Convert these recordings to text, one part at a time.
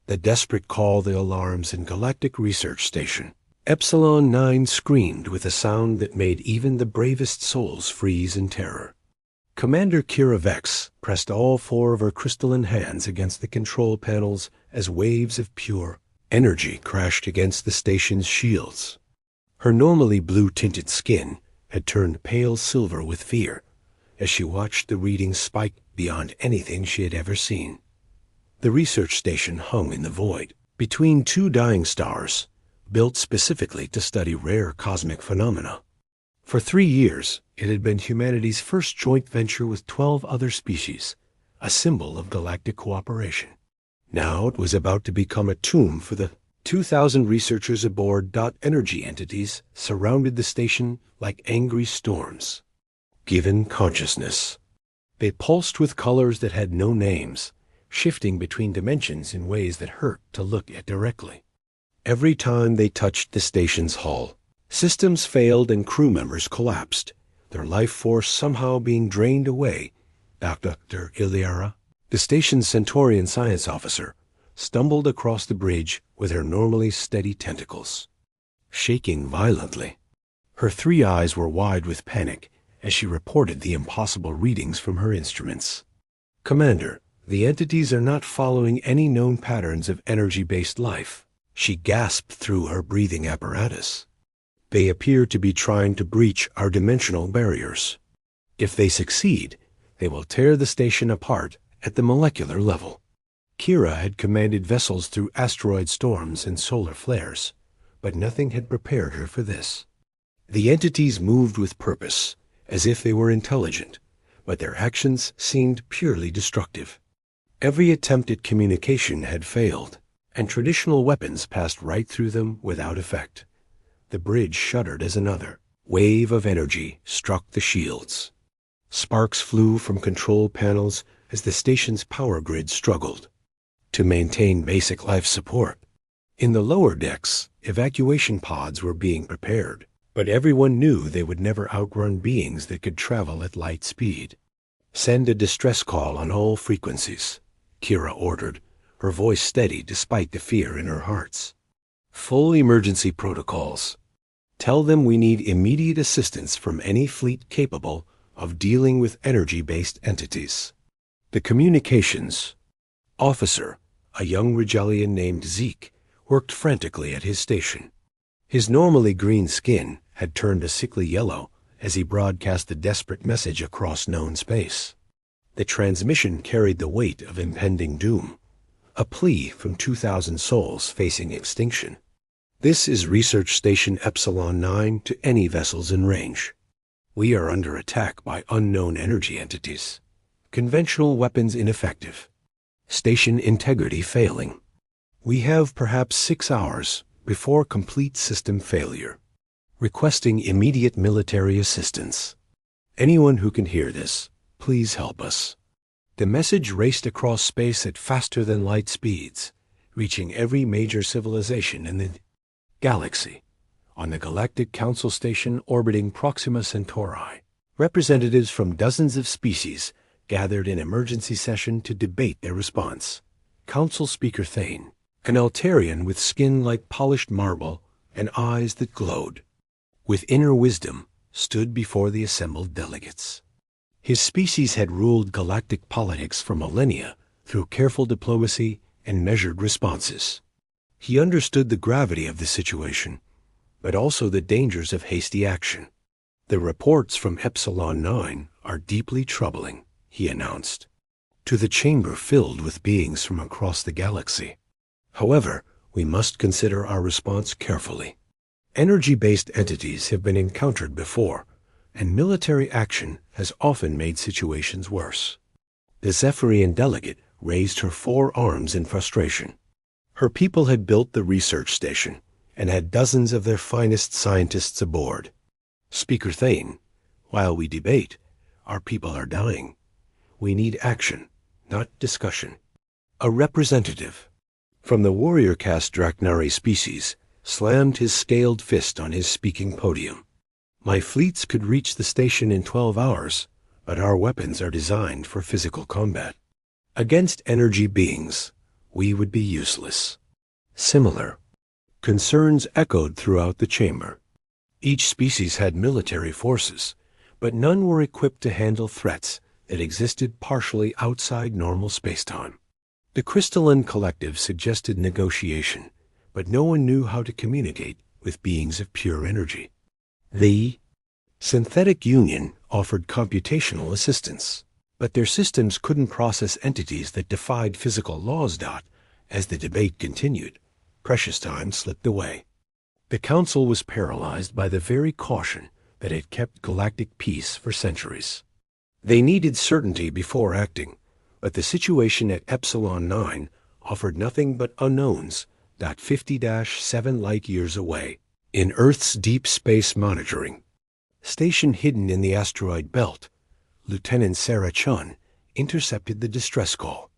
The desperate call the alarms in Galactic Research Station. Epsilon 9 screamed with a sound that made even the bravest souls freeze in terror. Commander Kira Vex pressed all four of her crystalline hands against the control panels as waves of pure energy crashed against the station's shields. Her normally blue-tinted skin had turned pale silver with fear as she watched the readings spike beyond anything she had ever seen. The research station hung in the void, between two dying stars, built specifically to study rare cosmic phenomena. For 3 years, it had been humanity's first joint venture with 12 other species, a symbol of galactic cooperation. Now it was about to become a tomb for the 2,000 researchers aboard. Energy entities surrounded the station like angry storms. Given consciousness. They pulsed with colors that had no names, shifting between dimensions in ways that hurt to look at directly. Every time they touched the station's hull, systems failed and crew members collapsed, their life force somehow being drained away. Dr. Iliara, the station's Centaurian science officer, stumbled across the bridge with her normally steady tentacles, shaking violently. Her 3 eyes were wide with panic as she reported the impossible readings from her instruments. Commander, the entities are not following any known patterns of energy-based life. She gasped through her breathing apparatus. They appear to be trying to breach our dimensional barriers. If they succeed, they will tear the station apart at the molecular level. Kira had commanded vessels through asteroid storms and solar flares, but nothing had prepared her for this. The entities moved with purpose, as if they were intelligent, but their actions seemed purely destructive. Every attempt at communication had failed, and traditional weapons passed right through them without effect. The bridge shuddered as another wave of energy struck the shields. Sparks flew from control panels as the station's power grid struggled to maintain basic life support. In the lower decks, evacuation pods were being prepared, but everyone knew they would never outrun beings that could travel at light speed. Send a distress call on all frequencies, Kira ordered, her voice steady despite the fear in her hearts. Full emergency protocols. Tell them we need immediate assistance from any fleet capable of dealing with energy-based entities. The communications officer, a young Rigelian named Zeke, worked frantically at his station. His normally green skin had turned a sickly yellow as he broadcast the desperate message across known space. The transmission carried the weight of impending doom, a plea from 2,000 souls facing extinction. This is Research Station Epsilon 9 to any vessels in range. We are under attack by unknown energy entities. Conventional weapons ineffective. Station integrity failing. We have perhaps 6 hours before complete system failure. Requesting immediate military assistance. Anyone who can hear this, please help us. The message raced across space at faster-than-light speeds, reaching every major civilization in the galaxy. On the Galactic Council Station orbiting Proxima Centauri, representatives from dozens of species gathered in emergency session to debate their response. Council Speaker Thane, an Altarian with skin like polished marble and eyes that glowed, with inner wisdom, stood before the assembled delegates. His species had ruled galactic politics for millennia through careful diplomacy and measured responses. He understood the gravity of the situation, but also the dangers of hasty action. The reports from Epsilon 9 are deeply troubling, he announced, to the chamber filled with beings from across the galaxy. However, we must consider our response carefully. Energy-based entities have been encountered before, and military action has often made situations worse. The Zephyrian delegate raised her 4 arms in frustration. Her people had built the research station and had dozens of their finest scientists aboard. Speaker Thane, while we debate, our people are dying. We need action, not discussion. A representative from the warrior caste Draknari species slammed his scaled fist on his speaking podium. My fleets could reach the station in 12 hours, but our weapons are designed for physical combat. Against energy beings, we would be useless. Similar concerns echoed throughout the chamber. Each species had military forces, but none were equipped to handle threats that existed partially outside normal spacetime. The crystalline collective suggested negotiation, but no one knew how to communicate with beings of pure energy. The synthetic union offered computational assistance, but their systems couldn't process entities that defied physical laws. As the debate continued, precious time slipped away. The Council was paralyzed by the very caution that had kept galactic peace for centuries. They needed certainty before acting, but the situation at Epsilon 9 offered nothing but unknowns. 50-7 light-years away, in Earth's deep space monitoring station hidden in the asteroid belt, Lieutenant Sarah Chun intercepted the distress call.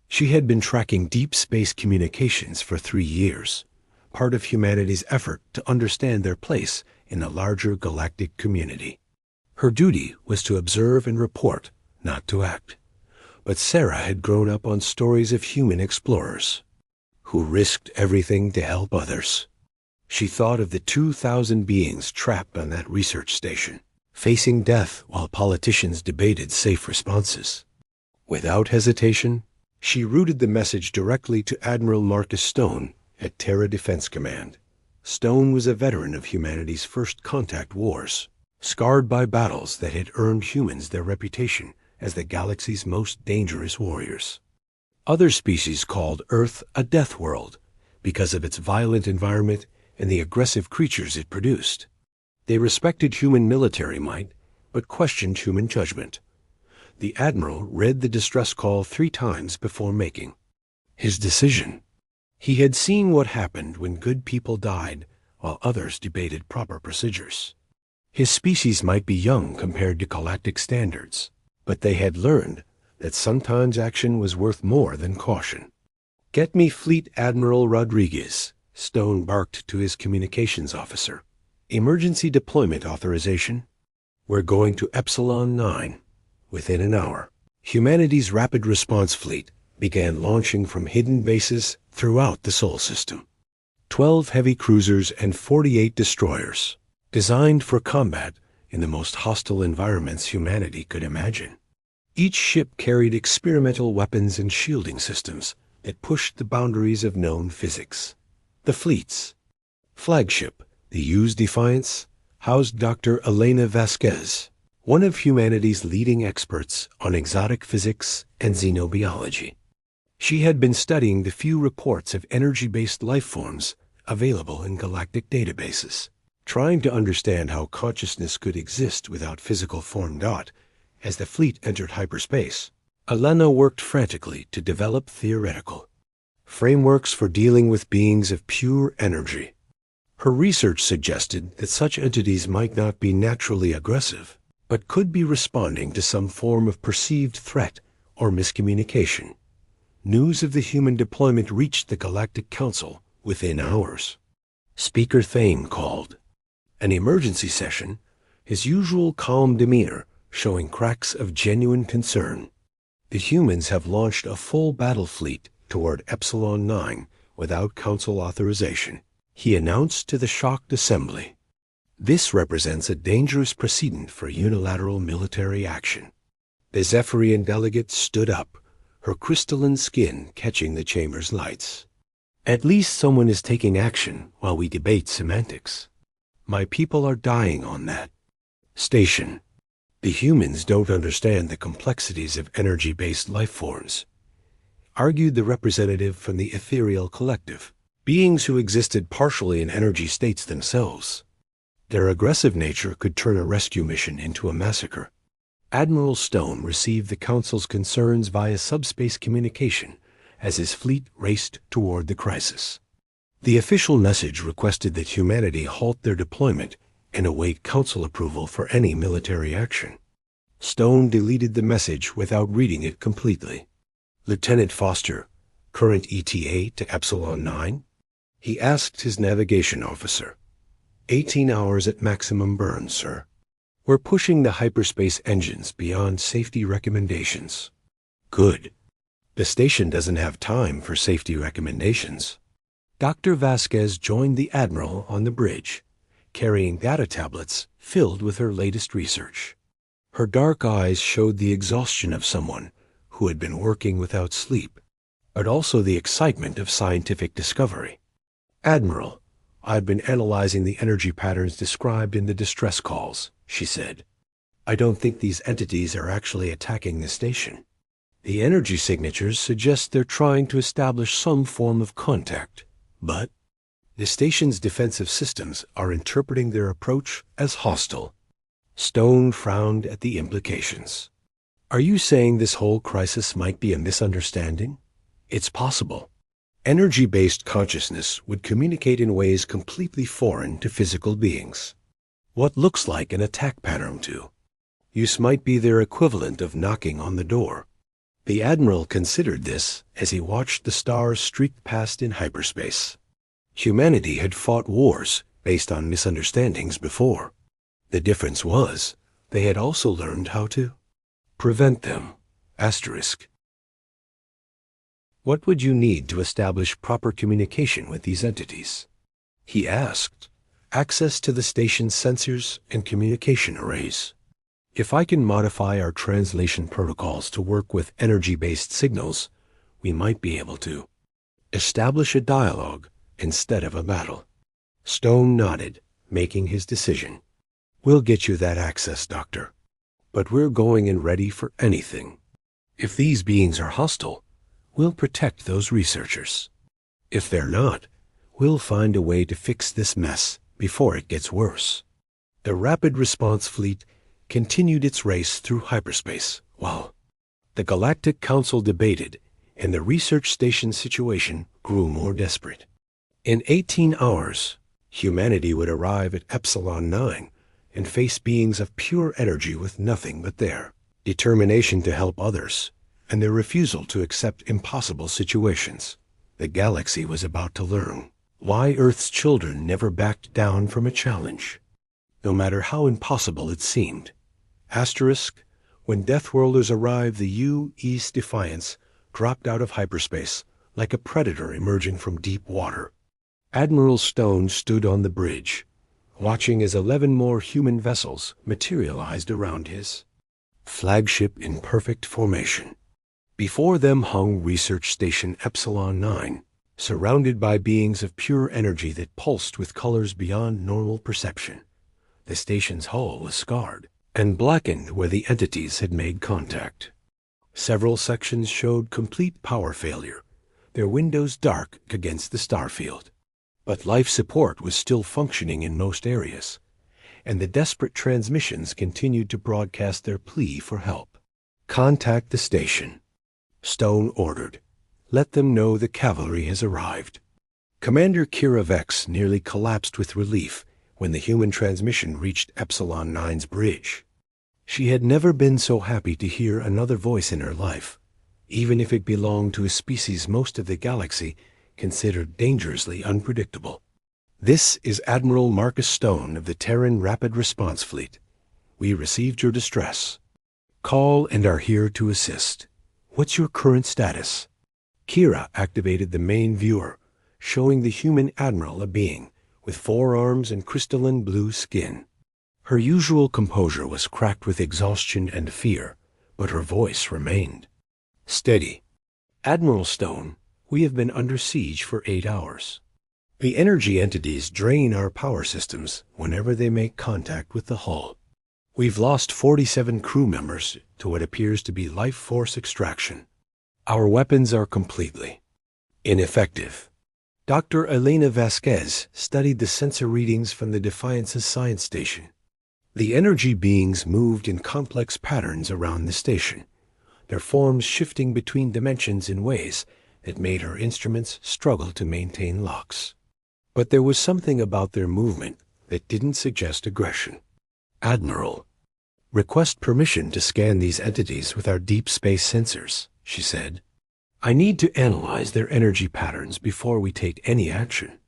She had been tracking deep space communications for 3 years, part of humanity's effort to understand their place in a larger galactic community. Her duty was to observe and report, not to act. But Sarah had grown up on stories of human explorers who risked everything to help others. She thought of the 2,000 beings trapped on that research station, facing death while politicians debated safe responses. Without hesitation, she routed the message directly to Admiral Marcus Stone at Terra Defense Command. Stone was a veteran of humanity's first contact wars, scarred by battles that had earned humans their reputation as the galaxy's most dangerous warriors. Other species called Earth a Deathworld because of its violent environment and the aggressive creatures it produced. They respected human military might, but questioned human judgment. The Admiral read the distress call 3 times before making his decision. He had seen what happened when good people died while others debated proper procedures. His species might be young compared to galactic standards, but they had learned that sometimes action was worth more than caution. "Get me Fleet Admiral Rodriguez," Stone barked to his communications officer. "Emergency deployment authorization. We're going to Epsilon 9 within an hour." Humanity's rapid response fleet began launching from hidden bases throughout the Sol system. 12 heavy cruisers and 48 destroyers, designed for combat in the most hostile environments humanity could imagine. Each ship carried experimental weapons and shielding systems that pushed the boundaries of known physics. The fleet's flagship, the Hughes Defiance, housed Dr. Elena Vasquez, one of humanity's leading experts on exotic physics and xenobiology. She had been studying the few reports of energy-based life forms available in galactic databases, trying to understand how consciousness could exist without physical form. As the fleet entered hyperspace, Elena worked frantically to develop theoretical frameworks for dealing with beings of pure energy. Her research suggested that such entities might not be naturally aggressive, but could be responding to some form of perceived threat or miscommunication. News of the human deployment reached the Galactic Council within hours. Speaker Thane called. An emergency session, his usual calm demeanor showing cracks of genuine concern. The humans have launched a full battle fleet toward Epsilon 9 without Council authorization, he announced to the shocked assembly. This represents a dangerous precedent for unilateral military action. The Zephyrian delegate stood up, her crystalline skin catching the chamber's lights. "At least someone is taking action while we debate semantics. My people are dying on that station. The humans don't understand the complexities of energy-based life forms," argued the representative from the ethereal collective, beings who existed partially in energy states themselves. Their aggressive nature could turn a rescue mission into a massacre. Admiral Stone received the Council's concerns via subspace communication as his fleet raced toward the crisis. The official message requested that humanity halt their deployment and await Council approval for any military action. Stone deleted the message without reading it completely. "Lieutenant Foster, current ETA to Epsilon 9? He asked his navigation officer. 18 hours at maximum burn, sir. We're pushing the hyperspace engines beyond safety recommendations." "Good." The station doesn't have time for safety recommendations. Dr. Vasquez joined the Admiral on the bridge, carrying data tablets filled with her latest research. Her dark eyes showed the exhaustion of someone who had been working without sleep, but also the excitement of scientific discovery. "Admiral, I've been analyzing the energy patterns described in the distress calls," she said. "I don't think these entities are actually attacking the station. The energy signatures suggest they're trying to establish some form of contact, but the station's defensive systems are interpreting their approach as hostile." Stone frowned at the implications. "Are you saying this whole crisis might be a misunderstanding?" "It's possible. Energy-based consciousness would communicate in ways completely foreign to physical beings. What looks like an attack pattern to use might be their equivalent of knocking on the door." The Admiral considered this as he watched the stars streak past in hyperspace. Humanity had fought wars based on misunderstandings before. The difference was they had also learned how to prevent them. Asterisk. "What would you need to establish proper communication with these entities?" he asked. "Access to the station's sensors and communication arrays. If I can modify our translation protocols to work with energy-based signals, we might be able to establish a dialogue instead of a battle." Stone nodded, making his decision. "We'll get you that access, Doctor. But we're going in ready for anything. If these beings are hostile, we'll protect those researchers. If they're not, we'll find a way to fix this mess before it gets worse." The Rapid Response Fleet continued its race through hyperspace while the Galactic Council debated and the research station situation grew more desperate. In 18 hours, humanity would arrive at Epsilon 9 and face beings of pure energy with nothing but their determination to help others and their refusal to accept impossible situations. The galaxy was about to learn why Earth's children never backed down from a challenge, no matter how impossible it seemed. Asterisk, when Deathworlders arrived, the U.S. Defiance dropped out of hyperspace like a predator emerging from deep water. Admiral Stone stood on the bridge, watching as 11 more human vessels materialized around his flagship in perfect formation. Before them hung Research Station Epsilon 9, surrounded by beings of pure energy that pulsed with colors beyond normal perception. The station's hull was scarred and blackened where the entities had made contact. Several sections showed complete power failure, their windows dark against the starfield. But life support was still functioning in most areas, and the desperate transmissions continued to broadcast their plea for help. "Contact the station," Stone ordered. "Let them know the cavalry has arrived." Commander Kira Vex nearly collapsed with relief when the human transmission reached Epsilon 9's bridge. She had never been so happy to hear another voice in her life, even if it belonged to a species most of the galaxy considered dangerously unpredictable. "This is Admiral Marcus Stone of the Terran Rapid Response Fleet. We received your distress call and are here to assist. What's your current status?" Kira activated the main viewer, showing the human admiral a being with 4 arms and crystalline blue skin. Her usual composure was cracked with exhaustion and fear, but her voice remained steady. "Admiral Stone, we have been under siege for 8 hours. The energy entities drain our power systems whenever they make contact with the hull. We've lost 47 crew members to what appears to be life force extraction. Our weapons are completely ineffective." Dr. Elena Vasquez studied the sensor readings from the Defiance's science station. The energy beings moved in complex patterns around the station, their forms shifting between dimensions in ways that made her instruments struggle to maintain locks. But there was something about their movement that didn't suggest aggression. "Admiral, request permission to scan these entities with our deep space sensors," she said. "I need to analyze their energy patterns before we take any action."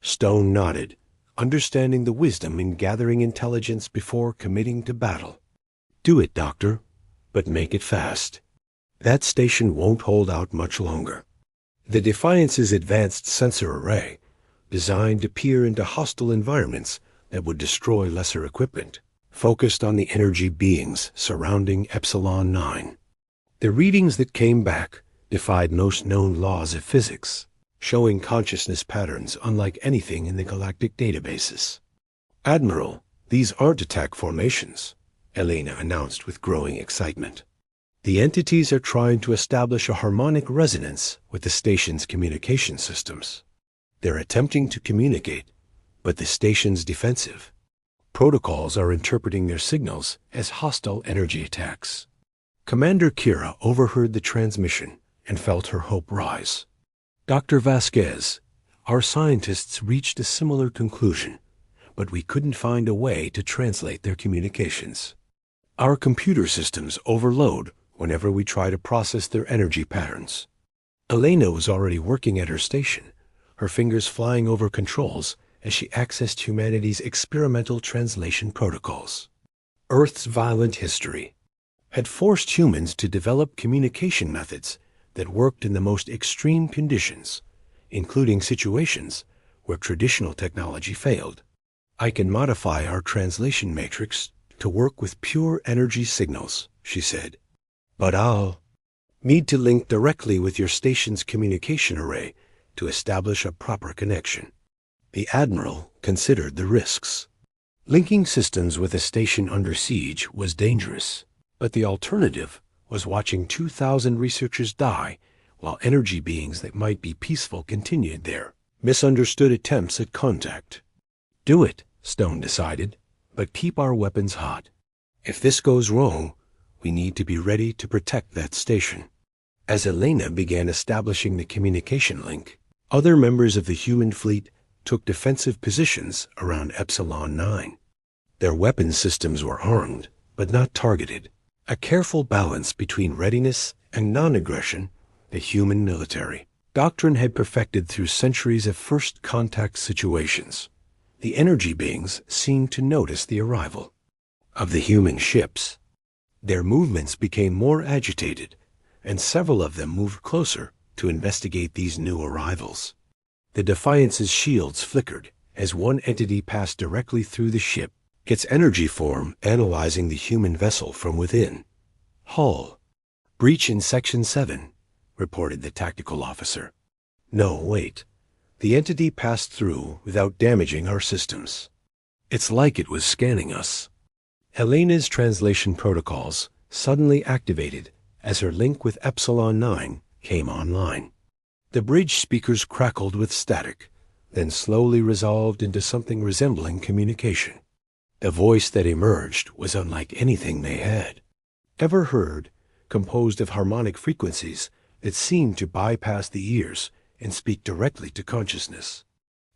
Stone nodded, understanding the wisdom in gathering intelligence before committing to battle. "Do it, Doctor, but make it fast." That station won't hold out much longer. The Defiance's advanced sensor array, designed to peer into hostile environments that would destroy lesser equipment, focused on the energy beings surrounding Epsilon 9. The readings that came back defied most known laws of physics, showing consciousness patterns unlike anything in the galactic databases. "Admiral, these aren't attack formations," Elena announced with growing excitement. "The entities are trying to establish a harmonic resonance with the station's communication systems. They're attempting to communicate, but the station's defensive. Protocols are interpreting their signals as hostile energy attacks." Commander Kira overheard the transmission and felt her hope rise. "Dr. Vasquez, our scientists reached a similar conclusion, but we couldn't find a way to translate their communications. Our computer systems overload whenever we try to process their energy patterns." Elena was already working at her station, her fingers flying over controls as she accessed humanity's experimental translation protocols. Earth's violent history had forced humans to develop communication methods that worked in the most extreme conditions, including situations where traditional technology failed. "I can modify our translation matrix to work with pure energy signals," she said. "But I'll need to link directly with your station's communication array to establish a proper connection." The Admiral considered the risks. Linking systems with a station under siege was dangerous, but the alternative was watching 2,000 researchers die while energy beings that might be peaceful continued their misunderstood attempts at contact. "Do it," Stone decided, "but keep our weapons hot. If this goes wrong, we need to be ready to protect that station." As Elena began establishing the communication link, other members of the human fleet took defensive positions around Epsilon 9. Their weapons systems were armed, but not targeted, a careful balance between readiness and non-aggression. The human military doctrine had perfected through centuries of first contact situations. The energy beings seemed to notice the arrival of the human ships. Their movements became more agitated, and several of them moved closer to investigate these new arrivals. The Defiance's shields flickered as one entity passed directly through the ship, its energy form analyzing the human vessel from within. "Hull. Breach in Section 7, reported the tactical officer. "No, wait. The entity passed through without damaging our systems. It's like it was scanning us." Helena's translation protocols suddenly activated as her link with Epsilon 9 came online. The bridge speakers crackled with static, then slowly resolved into something resembling communication. The voice that emerged was unlike anything they had ever heard, composed of harmonic frequencies that seemed to bypass the ears and speak directly to consciousness.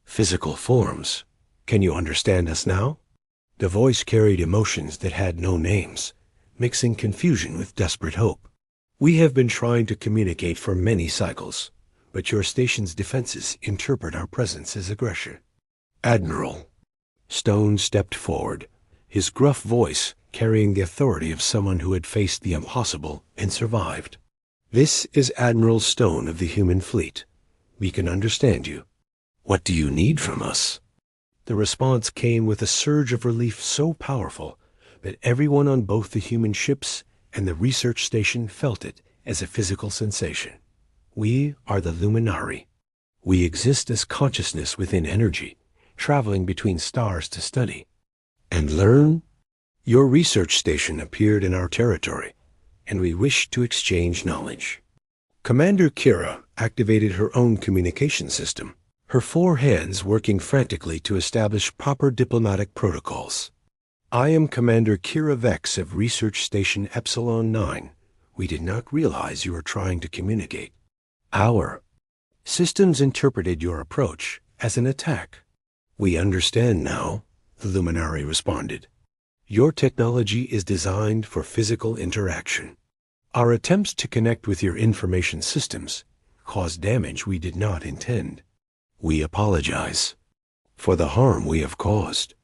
"Physical forms. Can you understand us now?" The voice carried emotions that had no names, mixing confusion with desperate hope. "We have been trying to communicate for many cycles, but your station's defenses interpret our presence as aggression." "Admiral." Stone stepped forward, his gruff voice carrying the authority of someone who had faced the impossible and survived. "This is Admiral Stone of the human fleet. We can understand you. What do you need from us?" The response came with a surge of relief so powerful that everyone on both the human ships and the research station felt it as a physical sensation. "We are the Luminari. We exist as consciousness within energy, traveling between stars to study and learn. Your research station appeared in our territory, and we wish to exchange knowledge." Commander Kira activated her own communication system, her 4 hands working frantically to establish proper diplomatic protocols. "I am Commander Kira Vex of Research Station Epsilon 9. We did not realize you were trying to communicate. Our systems interpreted your approach as an attack." "We understand now," the Luminary responded. "Your technology is designed for physical interaction. Our attempts to connect with your information systems caused damage we did not intend. We apologize for the harm we have caused."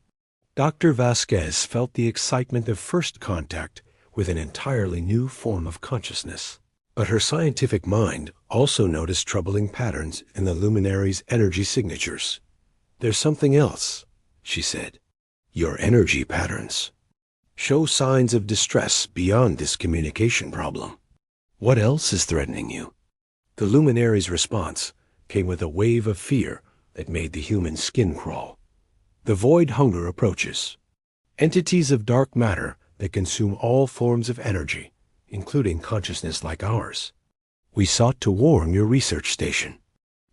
Dr. Vasquez felt the excitement of first contact with an entirely new form of consciousness. But her scientific mind also noticed troubling patterns in the luminary's energy signatures. "There's something else," she said. "Your energy patterns show signs of distress beyond this communication problem. What else is threatening you?" The luminary's response came with a wave of fear that made the human skin crawl. "The void hunger approaches. Entities of dark matter that consume all forms of energy, including consciousness like ours. We sought to warn your research station,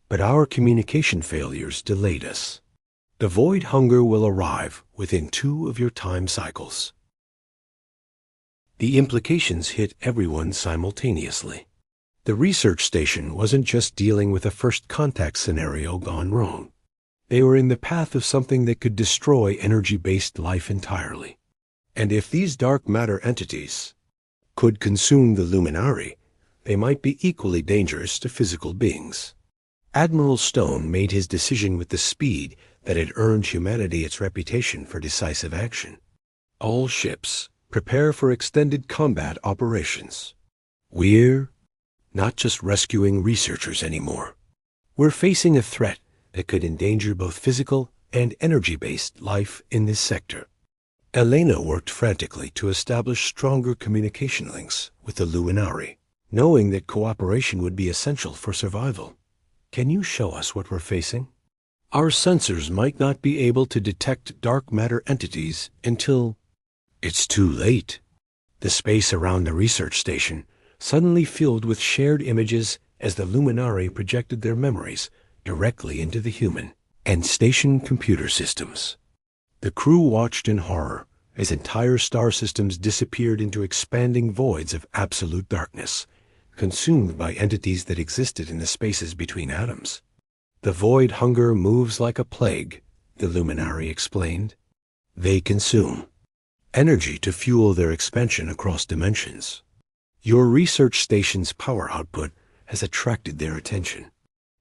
but our communication failures delayed us. The void hunger will arrive within 2 of your time cycles." The implications hit everyone simultaneously. The research station wasn't just dealing with a first contact scenario gone wrong. They were in the path of something that could destroy energy-based life entirely. And if these dark matter entities could consume the luminary, they might be equally dangerous to physical beings. Admiral Stone made his decision with the speed that had earned humanity its reputation for decisive action. "All ships, prepare for extended combat operations. We're not just rescuing researchers anymore. We're facing a threat that could endanger both physical and energy-based life in this sector." Elena worked frantically to establish stronger communication links with the luminary, knowing that cooperation would be essential for survival. "Can you show us what we're facing? Our sensors might not be able to detect dark matter entities until—" "It's too late." The space around the research station suddenly filled with shared images as the luminary projected their memories directly into the human and station computer systems. The crew watched in horror as entire star systems disappeared into expanding voids of absolute darkness, consumed by entities that existed in the spaces between atoms. "The void hunger moves like a plague," the luminary explained. "They consume energy to fuel their expansion across dimensions. Your research station's power output has attracted their attention.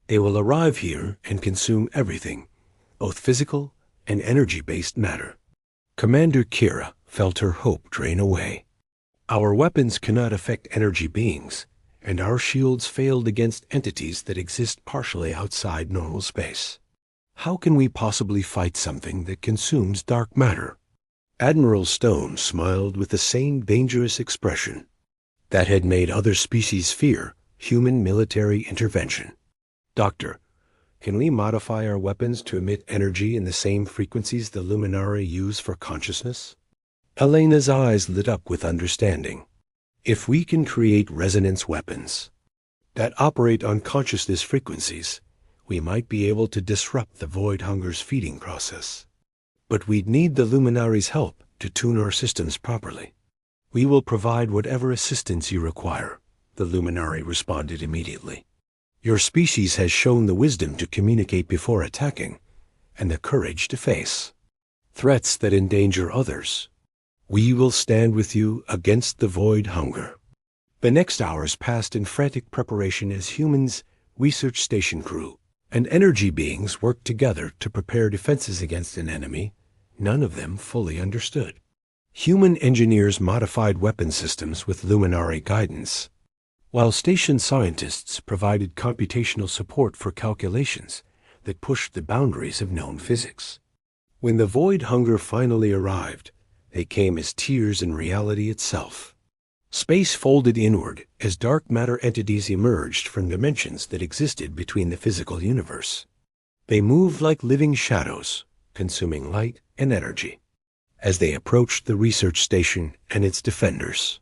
They will arrive here and consume everything, both physical and energy-based matter." Commander Kira felt her hope drain away. "Our weapons cannot affect energy beings, and our shields failed against entities that exist partially outside normal space. How can we possibly fight something that consumes dark matter?" Admiral Stone smiled with the same dangerous expression that had made other species fear human military intervention. "Doctor, can we modify our weapons to emit energy in the same frequencies the luminary use for consciousness?" Elena's eyes lit up with understanding. "If we can create resonance weapons that operate on consciousness frequencies, we might be able to disrupt the void hunger's feeding process. But we'd need the luminary's help to tune our systems properly." "We will provide whatever assistance you require," the luminary responded immediately. "Your species has shown the wisdom to communicate before attacking, and the courage to face threats that endanger others. We will stand with you against the void hunger." The next hours passed in frantic preparation as humans, research station crew, and energy beings worked together to prepare defenses against an enemy none of them fully understood. Human engineers modified weapon systems with luminary guidance, while station scientists provided computational support for calculations that pushed the boundaries of known physics. When the void hunger finally arrived, they came as tears in reality itself. Space folded inward as dark matter entities emerged from dimensions that existed between the physical universe. They moved like living shadows, consuming light and energy. As they approached the research station and its defenders,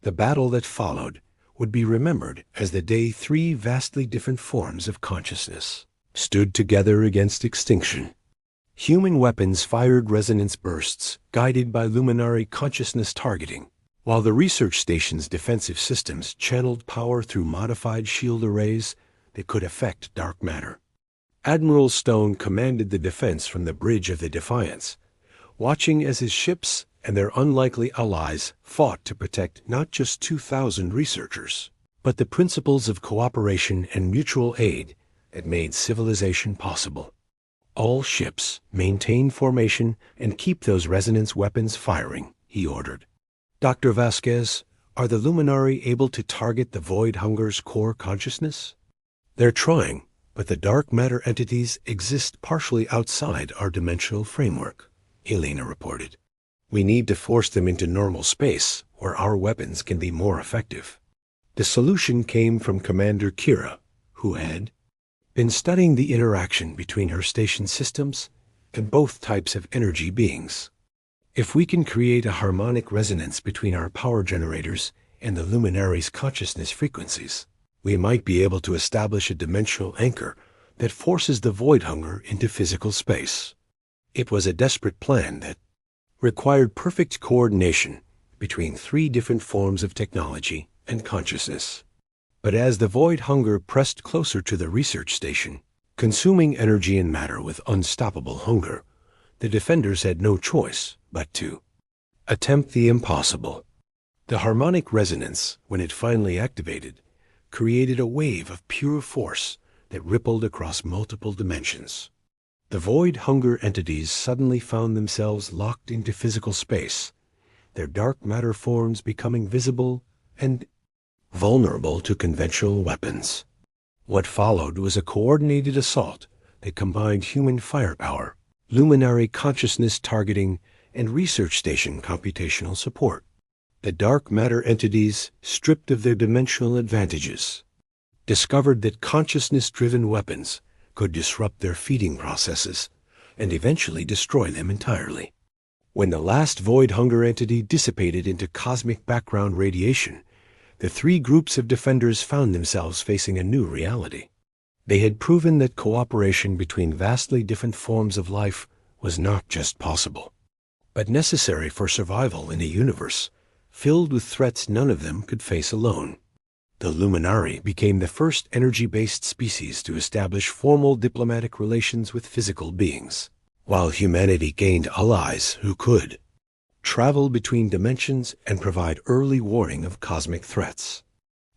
the battle that followed would be remembered as the day 3 vastly different forms of consciousness stood together against extinction. Human weapons fired resonance bursts guided by luminary consciousness targeting, while the research station's defensive systems channeled power through modified shield arrays that could affect dark matter. Admiral Stone commanded the defense from the bridge of the Defiance, watching as his ships and their unlikely allies fought to protect not just 2,000 researchers, but the principles of cooperation and mutual aid that made civilization possible. "All ships maintain formation and keep those resonance weapons firing," he ordered. "Dr. Vasquez, Are the Luminari able to target the Void Hunger's core consciousness? They're trying, but the dark matter entities exist partially outside our dimensional framework, Helena reported. We need to force them into normal space, where our weapons can be more effective. The solution came from Commander Kira, who had been studying the interaction between her station systems and both types of energy beings. If we can create a harmonic resonance between our power generators and the Luminaries' consciousness frequencies, we might be able to establish a dimensional anchor that forces the Void Hunger into physical space. It was a desperate plan that required perfect coordination between 3 different forms of technology and consciousness. But as the Void Hunger pressed closer to the research station, consuming energy and matter with unstoppable hunger, the defenders had no choice but to attempt the impossible. The harmonic resonance, when it finally activated, created a wave of pure force that rippled across multiple dimensions. The Void Hunger entities suddenly found themselves locked into physical space, their dark matter forms becoming visible and vulnerable to conventional weapons. What followed was a coordinated assault that combined human firepower, luminary consciousness targeting, and research station computational support. The dark matter entities, stripped of their dimensional advantages, discovered that consciousness-driven weapons could disrupt their feeding processes and eventually destroy them entirely. When the last Void Hunger entity dissipated into cosmic background radiation, the 3 groups of defenders found themselves facing a new reality. They had proven that cooperation between vastly different forms of life was not just possible, but necessary for survival in a universe filled with threats none of them could face alone. The Luminari became the first energy-based species to establish formal diplomatic relations with physical beings, while humanity gained allies who could travel between dimensions and provide early warning of cosmic threats.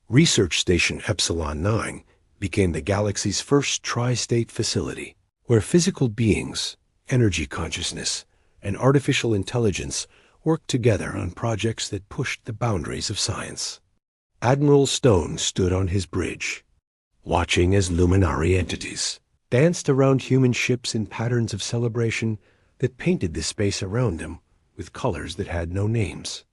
Research Station Epsilon 9 became the galaxy's first tri-state facility, where physical beings, energy consciousness, and artificial intelligence worked together on projects that pushed the boundaries of science. Admiral Stone stood on his bridge, watching as Luminari entities danced around human ships in patterns of celebration that painted the space around them with colors that had no names.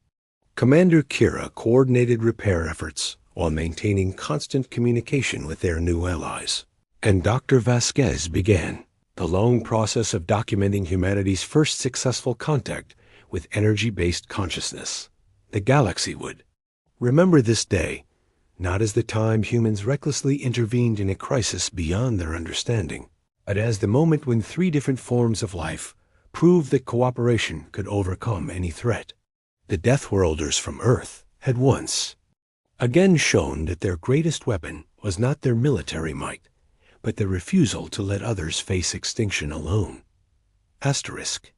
Commander Kira coordinated repair efforts while maintaining constant communication with their new allies. And Dr. Vasquez began the long process of documenting humanity's first successful contact with energy-based consciousness. The galaxy would remember this day, not as the time humans recklessly intervened in a crisis beyond their understanding, but as the moment when 3 different forms of life proved that cooperation could overcome any threat. The Deathworlders from Earth had once again shown that their greatest weapon was not their military might, but the refusal to let others face extinction alone. Asterisk.